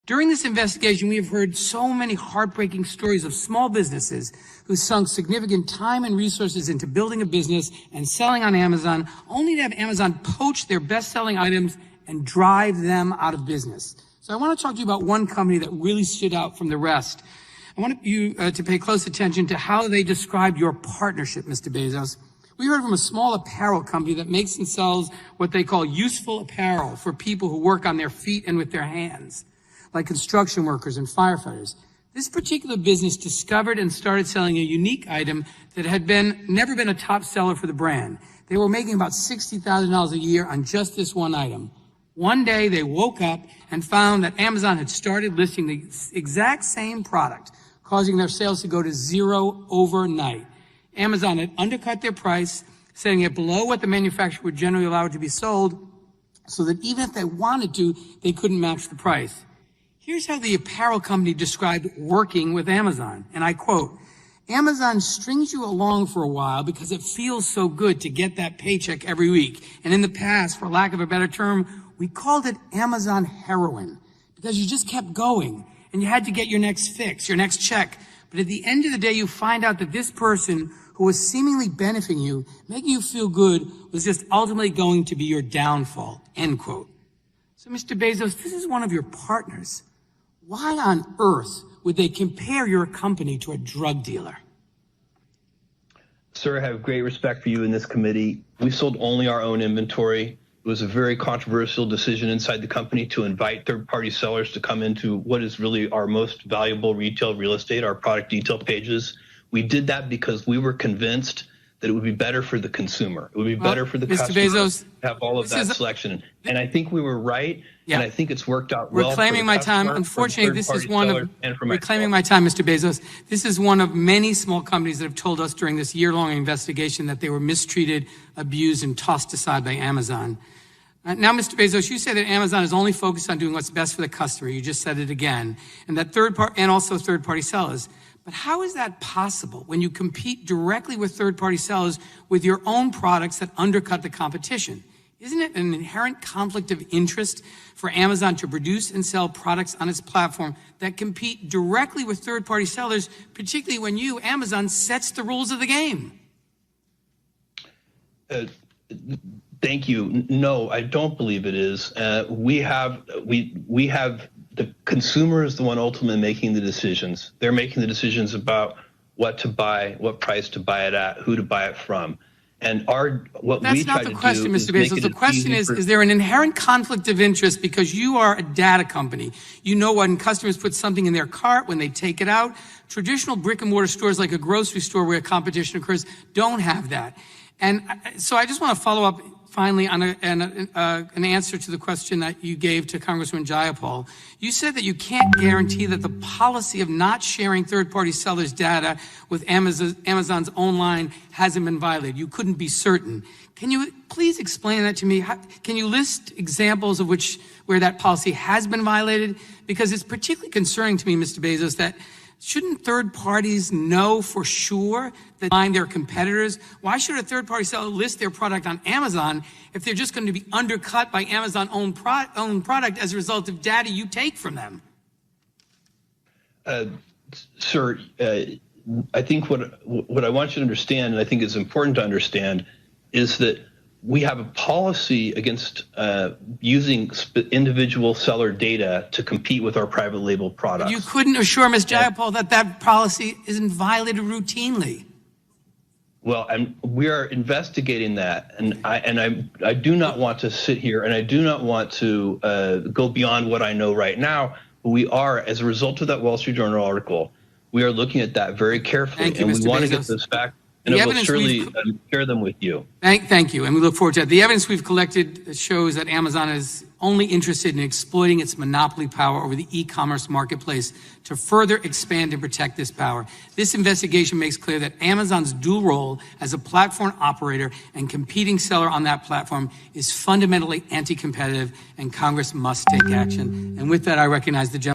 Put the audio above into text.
During this investigation, we have heard so many heartbreaking stories of small businesses who sunk significant time and resources into building a business and selling on Amazon, only to have Amazon poach their best-selling items and drive them out of business. So I want to talk to you about one company that really stood out from the rest. I want you to pay close attention to how they described your partnership, Mr. Bezos. We heard from a small apparel company that makes and sells what they call useful apparel for people who work on their feet and with their hands, like construction workers and firefighters. This particular business discovered and started selling a unique item that had never been a top seller for the brand. They were making about $60,000 a year on just this one item. One day they woke up and found that Amazon had started listing the exact same product, causing their sales to go to zero overnight. Amazon had undercut their price, setting it below what the manufacturer would generally allow it to be sold, so that even if they wanted to, they couldn't match the price. Here's how the apparel company described working with Amazon, and I quote, "Amazon strings you along for a while because it feels so good to get that paycheck every week. And in the past, for lack of a better term, we called it Amazon heroin because you just kept going and you had to get your next fix, your next check. But at the end of the day, you find out that this person who was seemingly benefiting you, making you feel good, was just ultimately going to be your downfall," end quote. So, Mr. Bezos, this is one of your partners. Why on earth would they compare your company to a drug dealer? Sir, I have great respect for you in this committee. We sold only our own inventory. It was a very controversial decision inside the company to invite third-party sellers to come into what is really our most valuable retail real estate, our product detail pages. We did that because we were convinced that it would be better for the consumer. It would be better for the Mr. customer Bezos, to have all of that selection. And I think we were right, and I think it's worked out well. Reclaiming my time. Unfortunately, this is one of, reclaiming my time, Mr. Bezos, this is one of many small companies that have told us during this year-long investigation that they were mistreated, abused, and tossed aside by Amazon. Now, Mr. Bezos, you say that Amazon is only focused on doing what's best for the customer. You just said it again, and that also third-party sellers. But how is that possible when you compete directly with third-party sellers with your own products that undercut the competition? Isn't it an inherent conflict of interest for Amazon to produce and sell products on its platform that compete directly with third-party sellers, particularly when you, Amazon, sets the rules of the game? Thank you. No, I don't believe it is. We have the consumer is the one ultimately making the decisions. They're making the decisions about what to buy, what price to buy it at, who to buy it from. And That's not the question, Mr. Bezos. The question is there an inherent conflict of interest because you are a data company? You know when customers put something in their cart, when they take it out. Traditional brick and mortar stores like a grocery store where competition occurs don't have that. And so I just want to follow up finally on an answer to the question that you gave to Congressman Jayapal. You said that you can't guarantee that the policy of not sharing third-party sellers' data with Amazon's own line hasn't been violated. You couldn't be certain. Can you please explain that to me? Can you list examples of where that policy has been violated? Because it's particularly concerning to me, Mr. Bezos, that shouldn't third parties know for sure that find their competitors? Why should a third party seller list their product on Amazon if they're just going to be undercut by Amazon own product as a result of data you take from them? Sir, I think what I want you to understand, and I think is important to understand, is that we have a policy against using individual seller data to compete with our private label products. You couldn't assure Ms. Jayapal that policy isn't violated routinely. Well, we are investigating that, and I do not want to sit here, and I do not want to go beyond what I know right now. But we are, as a result of that Wall Street Journal article, we are looking at that very carefully, and we want to get this back. And I will surely share them with you. Thank you, and we look forward to that. The evidence we've collected shows that Amazon is only interested in exploiting its monopoly power over the e-commerce marketplace to further expand and protect this power. This investigation makes clear that Amazon's dual role as a platform operator and competing seller on that platform is fundamentally anti-competitive, and Congress must take action. And with that, I recognize the gentleman.